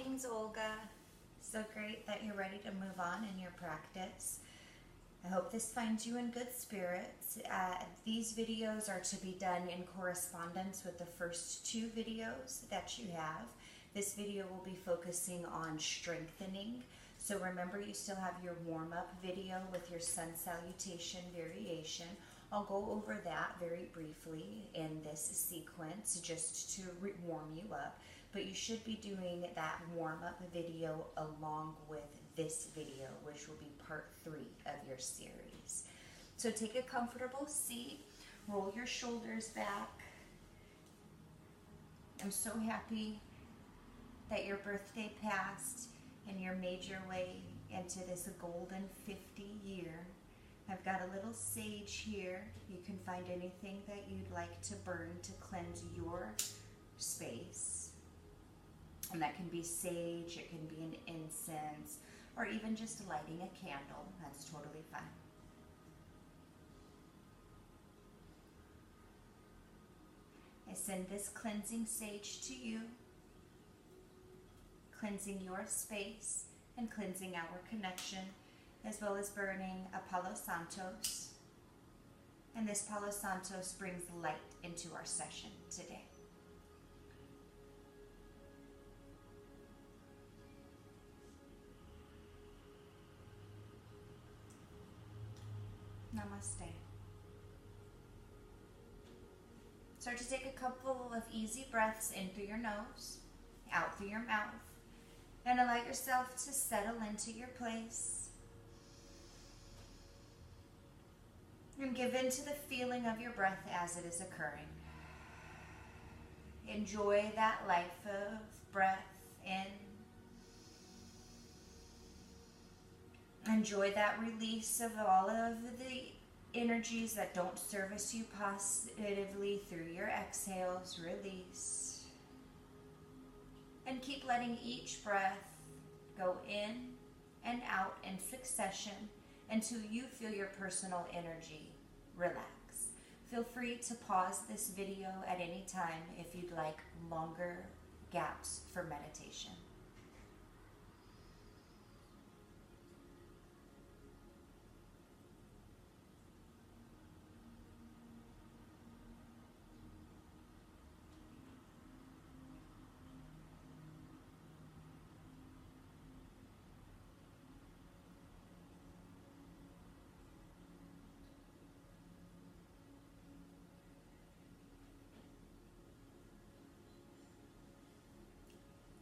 Blessings, Olga. So great that you're ready to move on in your practice. I hope this finds you in good spirits. These videos are to be done in correspondence with the first two videos that you have. This video will be focusing on strengthening. So remember, you still have your warm-up video with your sun salutation variation. I'll go over that very briefly in this sequence just to warm you up. But you should be doing that warm-up video along with this video, which will be part 3 of your series. So take a comfortable seat, roll your shoulders back. I'm so happy that your birthday passed and you made your way into this golden 50 year. I've got a little sage here. You can find anything that you'd like to burn to cleanse your space. And that can be sage, it can be an incense, or even just lighting a candle. That's totally fine. I send this cleansing sage to you, cleansing your space and cleansing our connection, as well as burning a Palo Santos. And this Palo Santos brings light into our session today. Namaste. Start to take a couple of easy breaths in through your nose, out through your mouth, and allow yourself to settle into your place. And give in to the feeling of your breath as it is occurring. Enjoy that life of breath in. Enjoy that release of all of the energies that don't service you positively through your exhales. Release. And keep letting each breath go in and out in succession until you feel your personal energy relax. Feel free to pause this video at any time if you'd like longer gaps for meditation.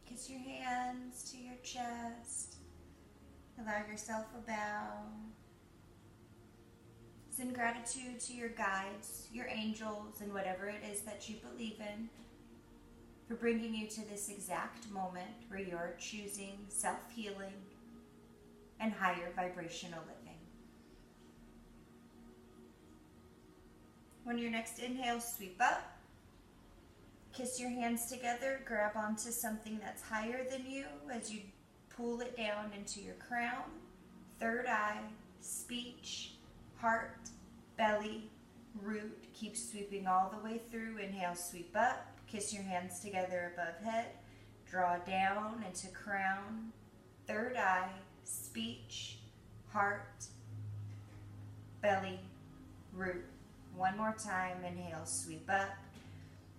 Kiss your hands to your chest. Allow yourself a bow. Send gratitude to your guides, your angels, and whatever it is that you believe in for bringing you to this exact moment where you're choosing self-healing and higher vibrational living. When your next inhale, sweep up. Kiss your hands together, grab onto something that's higher than you as you pull it down into your crown, third eye, speech, heart, belly, root. Keep sweeping all the way through. Inhale, sweep up. Kiss your hands together above head. Draw down into crown, third eye, speech, heart, belly, root. One more time. Inhale, sweep up.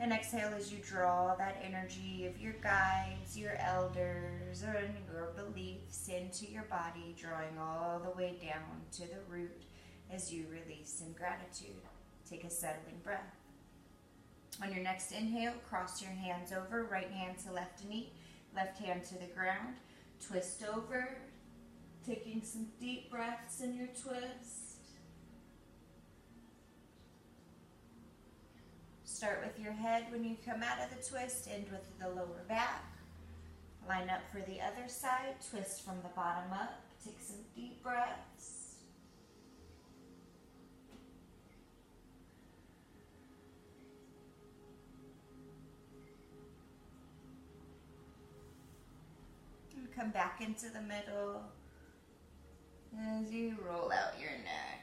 And exhale as you draw that energy of your guides, your elders, or your beliefs into your body, drawing all the way down to the root as you release in gratitude. Take a settling breath. On your next inhale, cross your hands over, right hand to left knee, left hand to the ground. Twist over, taking some deep breaths in your twist. Start with your head when you come out of the twist, end with the lower back. Line up for the other side, twist from the bottom up. Take some deep breaths. And come back into the middle as you roll out your neck.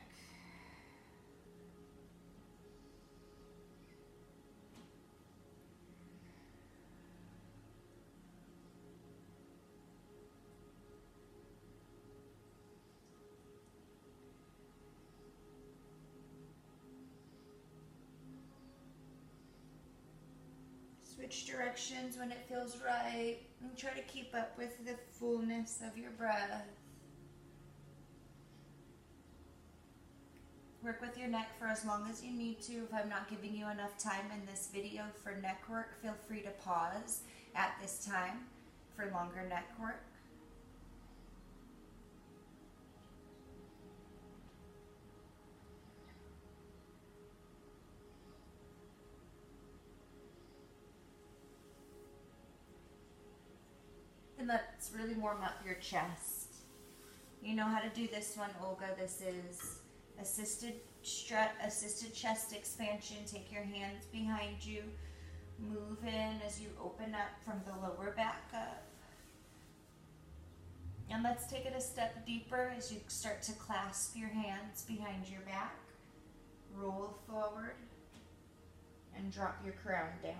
switch directions when it feels right, and try to keep up with the fullness of your breath. Work with your neck for as long as you need to. If I'm not giving you enough time in this video for neck work, feel free to pause at this time for longer neck work. And let's really warm up your chest. You know how to do this one, Olga. This is assisted chest expansion. Take your hands behind you. Move in as you open up from the lower back up. And let's take it a step deeper as you start to clasp your hands behind your back. Roll forward and drop your crown down.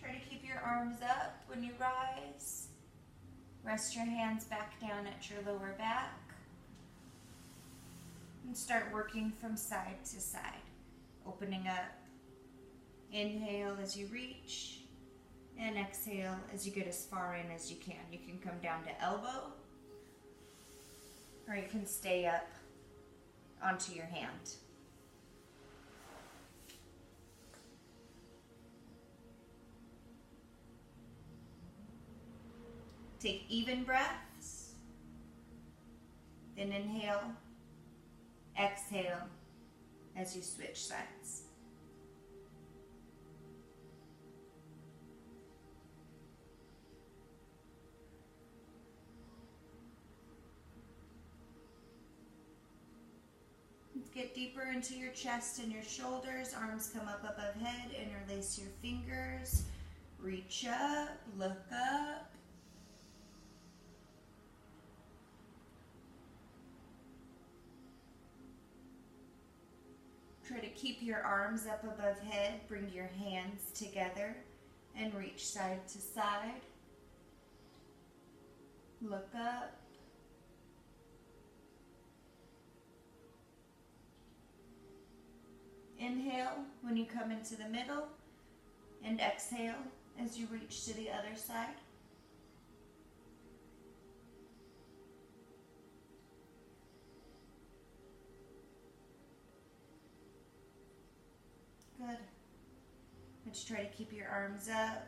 Try to keep your arms up when you rise. Rest your hands back down at your lower back. And start working from side to side. Opening up. Inhale as you reach. And exhale as you get as far in as you can. You can come down to elbow. Or you can stay up onto your hand. Take even breaths, then inhale, exhale as you switch sides. Let's get deeper into your chest and your shoulders. Arms come up above head, interlace your fingers, reach up, look up. Try to keep your arms up above head. Bring your hands together and reach side to side. Look up. Inhale when you come into the middle, and exhale as you reach to the other side. Good. Let's try to keep your arms up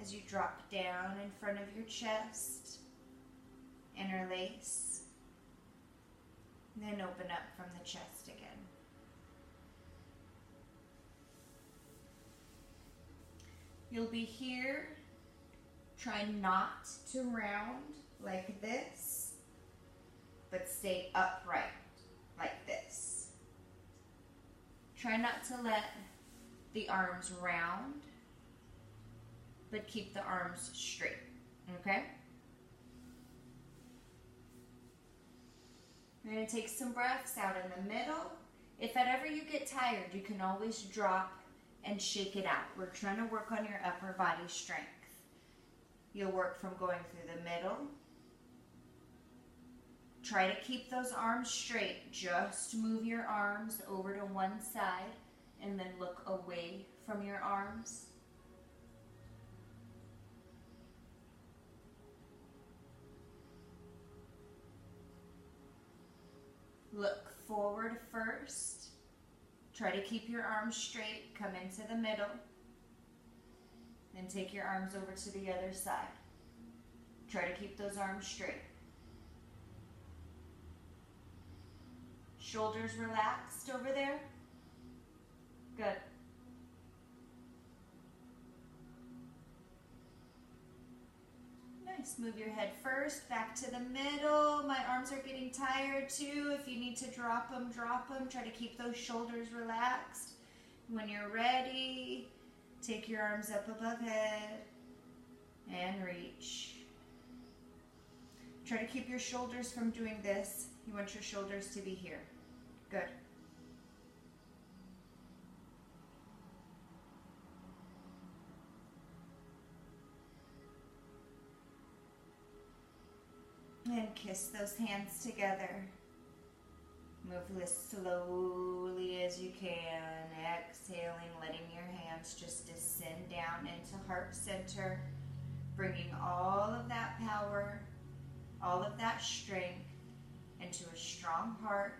as you drop down in front of your chest. Interlace. Then open up from the chest again. You'll be here. Try not to round like this, but stay upright like this. Try not to let the arms round, but keep the arms straight, okay? We're going to take some breaths out in the middle. If at ever you get tired, you can always drop and shake it out. We're trying to work on your upper body strength. You'll work from going through the middle. Try to keep those arms straight. Just move your arms over to one side and then look away from your arms. Look forward first. Try to keep your arms straight. Come into the middle. Then take your arms over to the other side. Try to keep those arms straight. Shoulders relaxed over there. Good. Nice. Move your head first, back to the middle. My arms are getting tired too. If you need to drop them, drop them. Try to keep those shoulders relaxed. When you're ready, take your arms up above head and reach. Try to keep your shoulders from doing this. You want your shoulders to be here. Good. And kiss those hands together. Move as slowly as you can. Exhaling, letting your hands just descend down into heart center. Bringing all of that power, all of that strength into a strong heart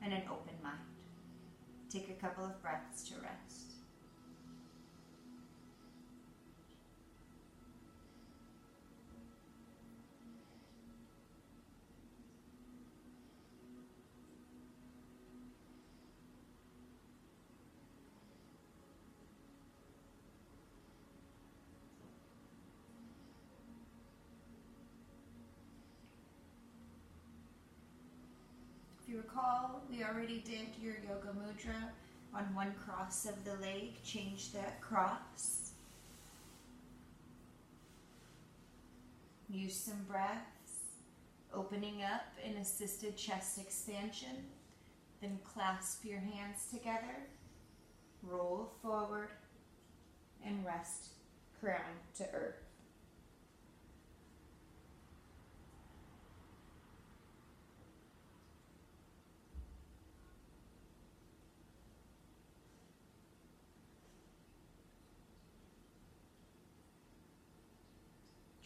and an open mind. Take a couple of breaths to rest. If you recall, we already did your yoga mudra on one cross of the leg. Change that cross. Use some breaths, opening up in assisted chest expansion. Then clasp your hands together, roll forward, and rest crown to earth.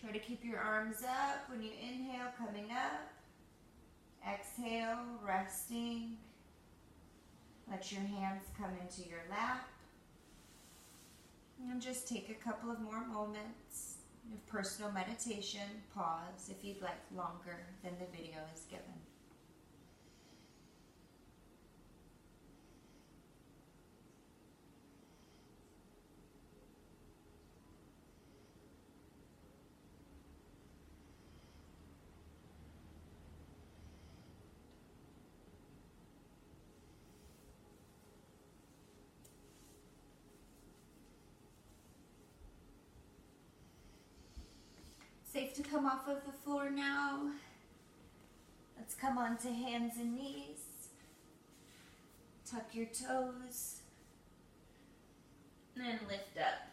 Try to keep your arms up when you inhale, coming up. Exhale, resting. Let your hands come into your lap. And just take a couple of more moments of personal meditation. Pause if you'd like longer than the video is given. Safe to come off of the floor now. Let's come onto hands and knees. Tuck your toes. And lift up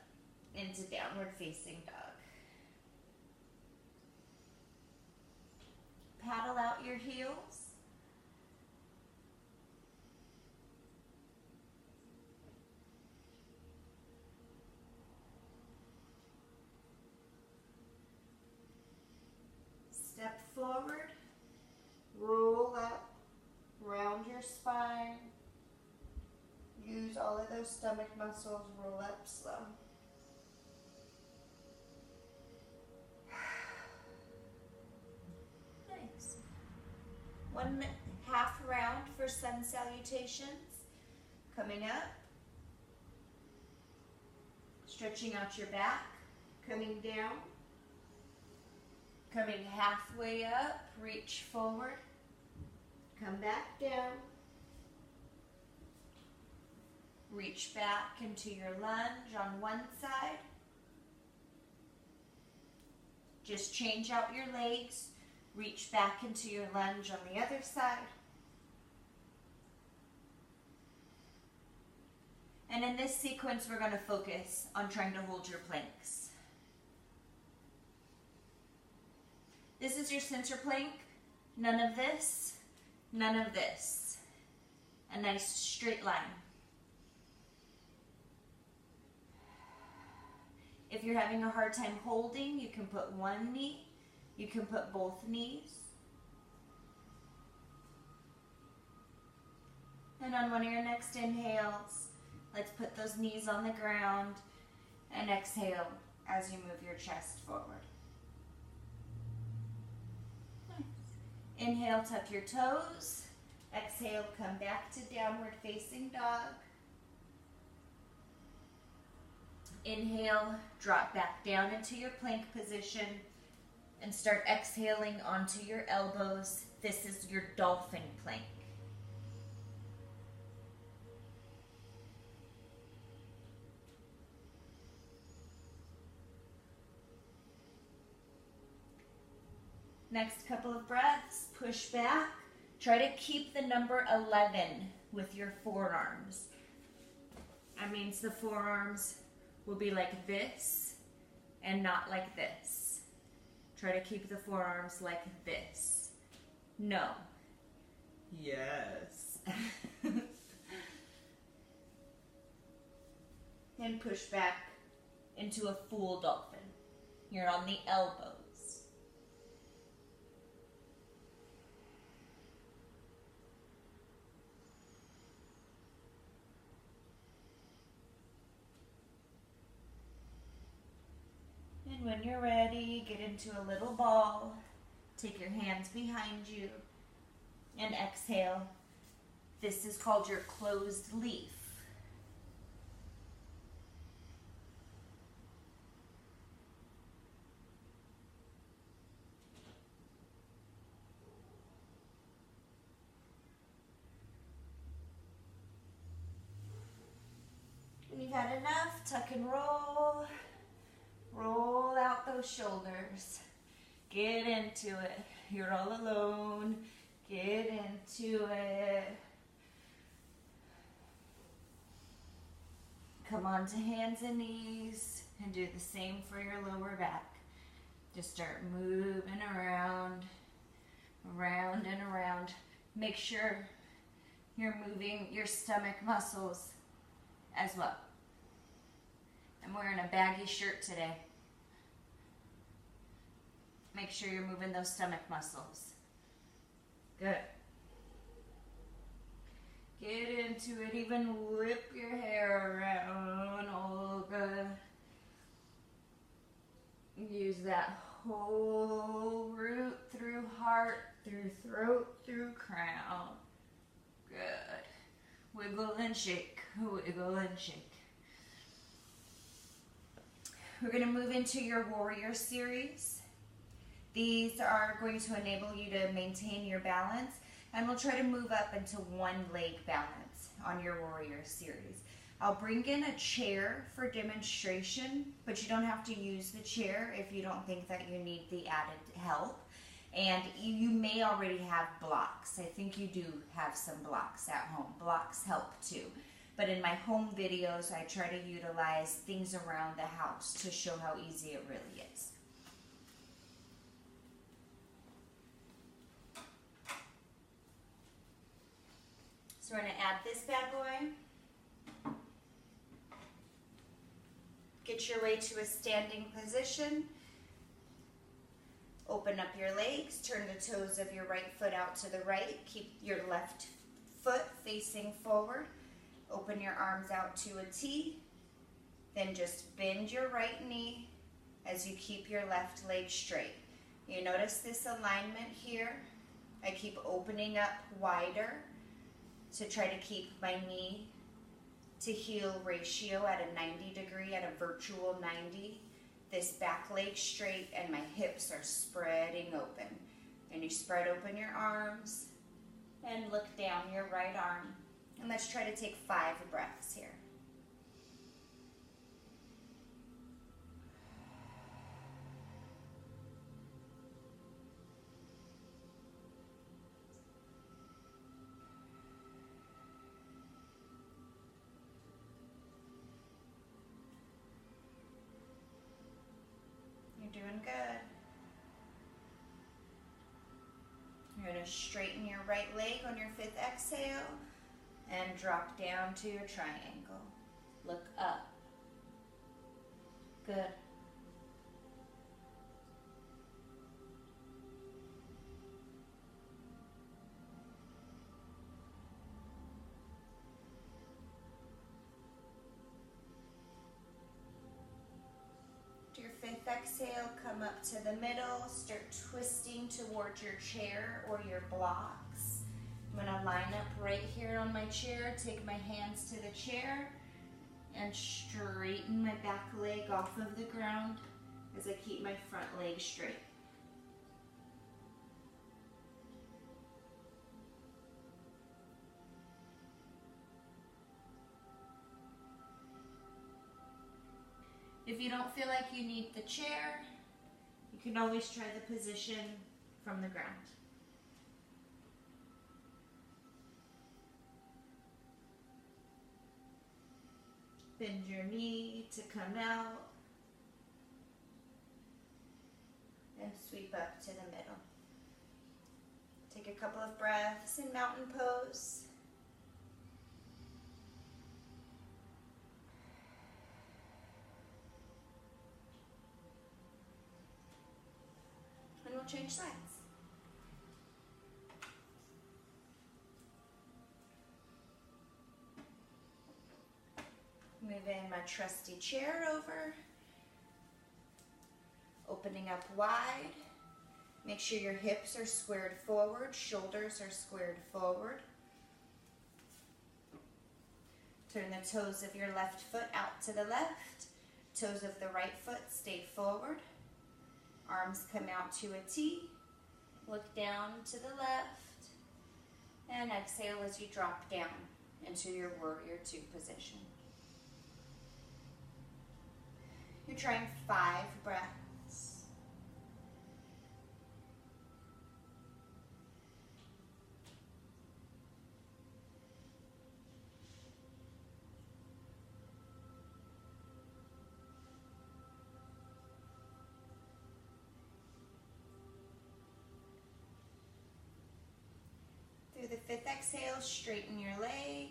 into downward facing dog. Paddle out your heels. Step forward, roll up, round your spine. Use all of those stomach muscles, roll up slow. Nice. 1 half round for sun salutations. Coming up. Stretching out your back, coming down. Coming halfway up, reach forward, come back down, reach back into your lunge on one side, just change out your legs, reach back into your lunge on the other side, and in this sequence we're going to focus on trying to hold your planks. This is your center plank. None of this, none of this. A nice straight line. If you're having a hard time holding, you can put one knee, you can put both knees. And on one of your next inhales, let's put those knees on the ground and exhale as you move your chest forward. Inhale, tuck your toes. Exhale, come back to downward facing dog. Inhale, drop back down into your plank position and start exhaling onto your elbows. This is your dolphin plank. Next couple of breaths, push back. Try to keep the number 11 with your forearms. That means the forearms will be like this and not like this. Try to keep the forearms like this. No. Yes. And push back into a full dolphin. You're on the elbows. And when you're ready, get into a little ball. Take your hands behind you and exhale. This is called your closed leaf. When you've had enough, tuck and roll. Roll out those shoulders. Get into it. You're all alone. Get into it. Come on to hands and knees and do the same for your lower back. Just start moving around, around and around. Make sure you're moving your stomach muscles as well. I'm wearing a baggy shirt today. Make sure you're moving those stomach muscles. Good. Get into it, even whip your hair around, Olga. Use that whole root through heart, through throat, through crown. Good. Wiggle and shake, wiggle and shake. We're going to move into your warrior series. These are going to enable you to maintain your balance, and we'll try to move up into one leg balance on your warrior series. I'll bring in a chair for demonstration, but you don't have to use the chair if you don't think that you need the added help. And you may already have blocks. I think you do have some blocks at home. Blocks help too. But in my home videos, I try to utilize things around the house to show how easy it really is. So we're going to add this bad boy. Get your way to a standing position. Open up your legs. Turn the toes of your right foot out to the right. Keep your left foot facing forward. Open your arms out to a T. Then just bend your right knee as you keep your left leg straight. You notice this alignment here? I keep opening up wider to try to keep my knee to heel ratio at a 90 degree, at a virtual 90. This back leg straight and my hips are spreading open. And you spread open your arms and look down your right arm. And let's try to take 5 breaths here. You're doing good. You're going to straighten your right leg on your 5th exhale and drop down to your triangle. Look up. Good. To your 5th exhale, come up to the middle, start twisting towards your chair or your blocks. I'm going to line up right here on my chair, take my hands to the chair, and straighten my back leg off of the ground as I keep my front leg straight. If you don't feel like you need the chair, you can always try the position from the ground. Bend your knee to come out. and sweep up to the middle. Take a couple of breaths in mountain pose. And we'll change sides. Moving my trusty chair over. Opening up wide. Make sure your hips are squared forward, shoulders are squared forward. Turn the toes of your left foot out to the left. Toes of the right foot stay forward. Arms come out to a T. Look down to the left. And exhale as you drop down into your warrior two position. You're trying 5 breaths. Through the 5th exhale, straighten your leg.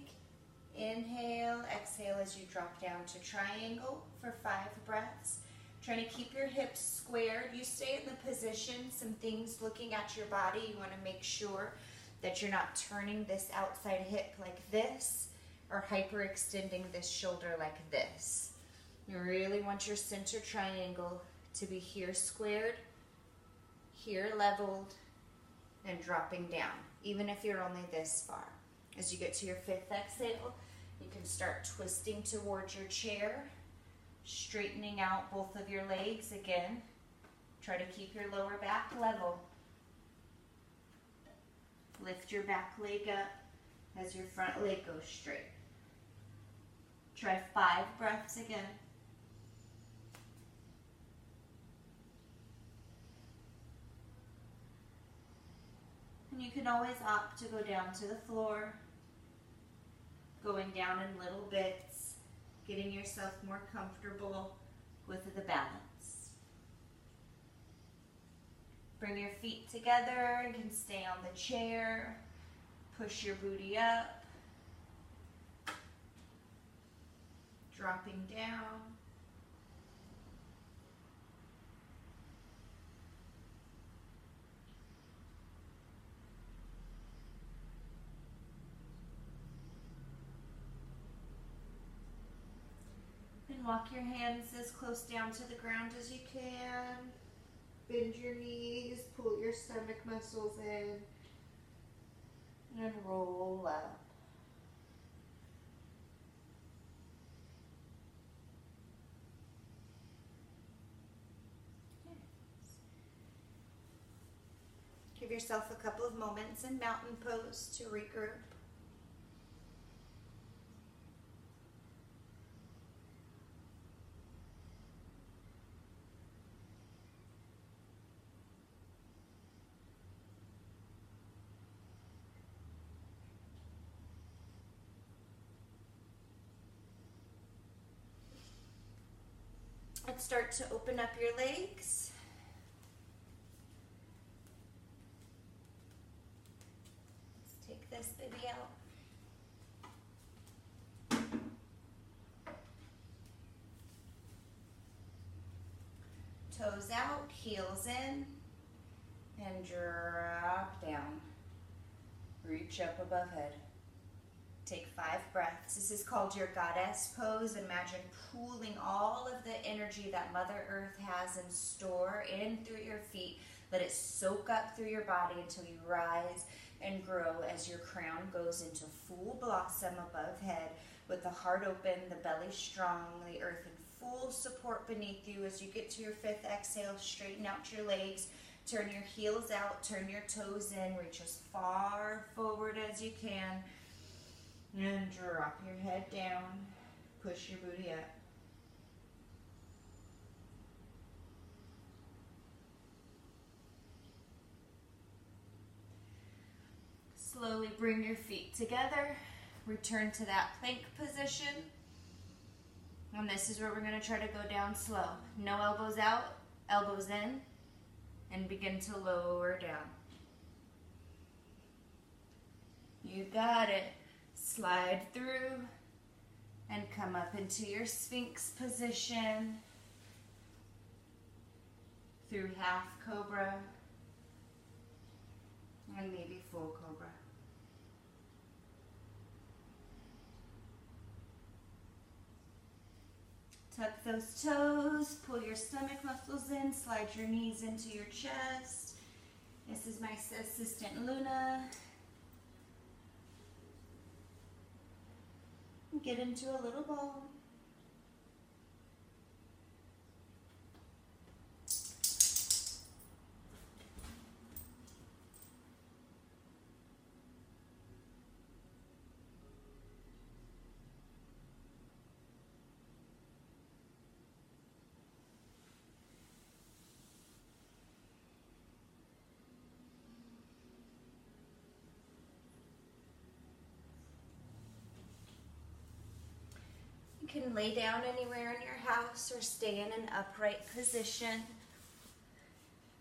Inhale, exhale as you drop down to triangle for 5 breaths. Trying to keep your hips squared. You stay in the position, some things looking at your body. You want to make sure that you're not turning this outside hip like this or hyperextending this shoulder like this. You really want your center triangle to be here squared, here leveled, and dropping down, even if you're only this far. As you get to your 5th exhale, you can start twisting towards your chair, straightening out both of your legs again. Try to keep your lower back level. Lift your back leg up as your front leg goes straight. Try 5 breaths again. And you can always opt to go down to the floor, going down in little bits, getting yourself more comfortable with the balance. Bring your feet together. You can stay on the chair. Push your booty up. Dropping down. And walk your hands as close down to the ground as you can. Bend your knees, pull your stomach muscles in, and roll up. Give yourself a couple of moments in mountain pose to regroup. Let's start to open up your legs. Let's take this baby out. Toes out, heels in, and drop down. Reach up above head. Take 5 breaths. This is called your goddess pose. Imagine pooling all of the energy that Mother Earth has in store in through your feet. Let it soak up through your body until you rise and grow as your crown goes into full blossom above head with the heart open, the belly strong, the earth in full support beneath you. As you get to your 5th exhale, straighten out your legs. Turn your heels out, turn your toes in, reach as far forward as you can. And drop your head down, push your booty up. Slowly bring your feet together, return to that plank position. And this is where we're going to try to go down slow. No elbows out, elbows in. and begin to lower down. You got it. Slide through and come up into your Sphinx position through half cobra and maybe full cobra. Tuck those toes, pull your stomach muscles in, slide your knees into your chest. This is my assistant Luna. Get into a little ball. You can lay down anywhere in your house or stay in an upright position.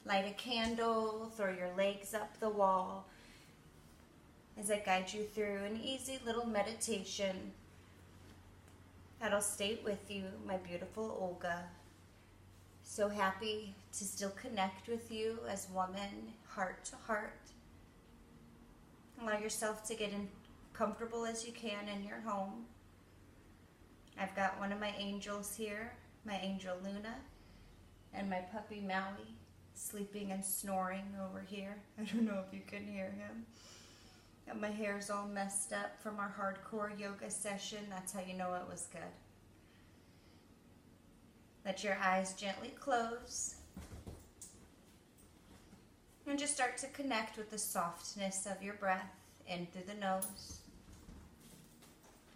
Light a candle, throw your legs up the wall as I guide you through an easy little meditation that'll stay with you, my beautiful Olga. So happy to still connect with you as woman, heart to heart. Allow yourself to get in comfortable as you can in your home. I've got one of my angels here, my angel Luna, and my puppy Maui, sleeping and snoring over here. I don't know if you can hear him. Got my hair's all messed up from our hardcore yoga session. That's how you know it was good. Let your eyes gently close. And just start to connect with the softness of your breath in through the nose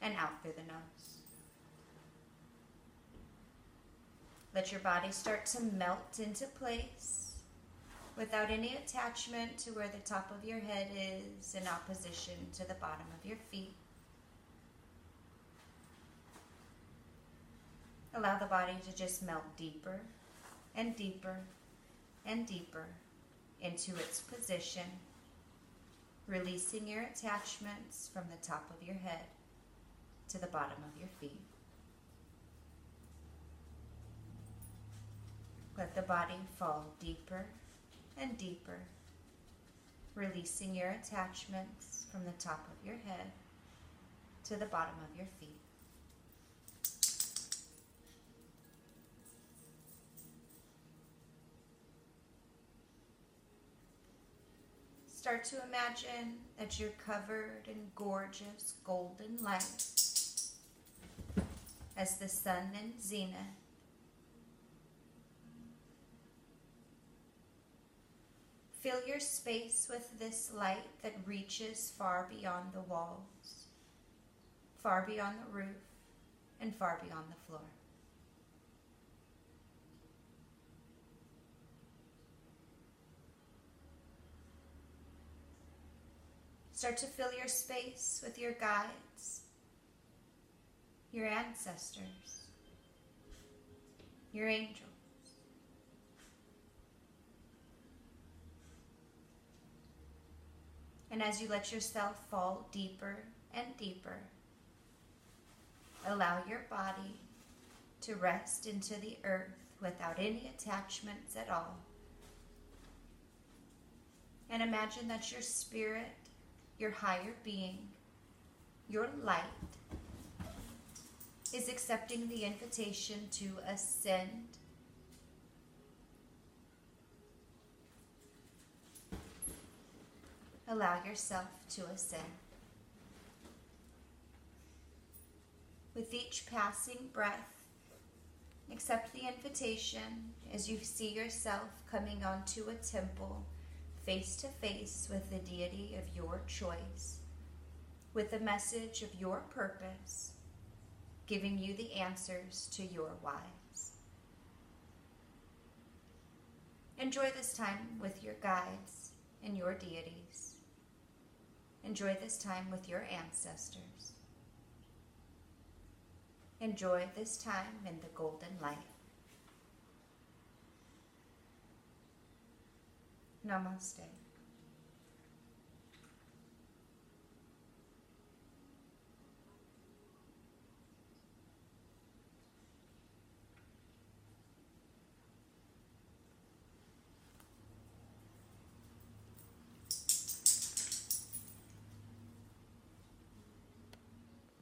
and out through the nose. Let your body start to melt into place without any attachment to where the top of your head is in opposition to the bottom of your feet. Allow the body to just melt deeper and deeper and deeper into its position, releasing your attachments from the top of your head to the bottom of your feet. Let the body fall deeper and deeper, releasing your attachments from the top of your head to the bottom of your feet. Start to imagine that you're covered in gorgeous golden light as the sun in zenith fill your space with this light that reaches far beyond the walls, far beyond the roof, and far beyond the floor. Start to fill your space with your guides, your ancestors, your angels. And as you let yourself fall deeper and deeper, allow your body to rest into the earth without any attachments at all. And imagine that your spirit, your higher being, your light, is accepting the invitation to ascend allow yourself to ascend. With each passing breath, accept the invitation as you see yourself coming onto a temple face to face with the deity of your choice, with the message of your purpose, giving you the answers to your whys. Enjoy this time with your guides and your deities. Enjoy this time with your ancestors. Enjoy this time in the golden light. Namaste.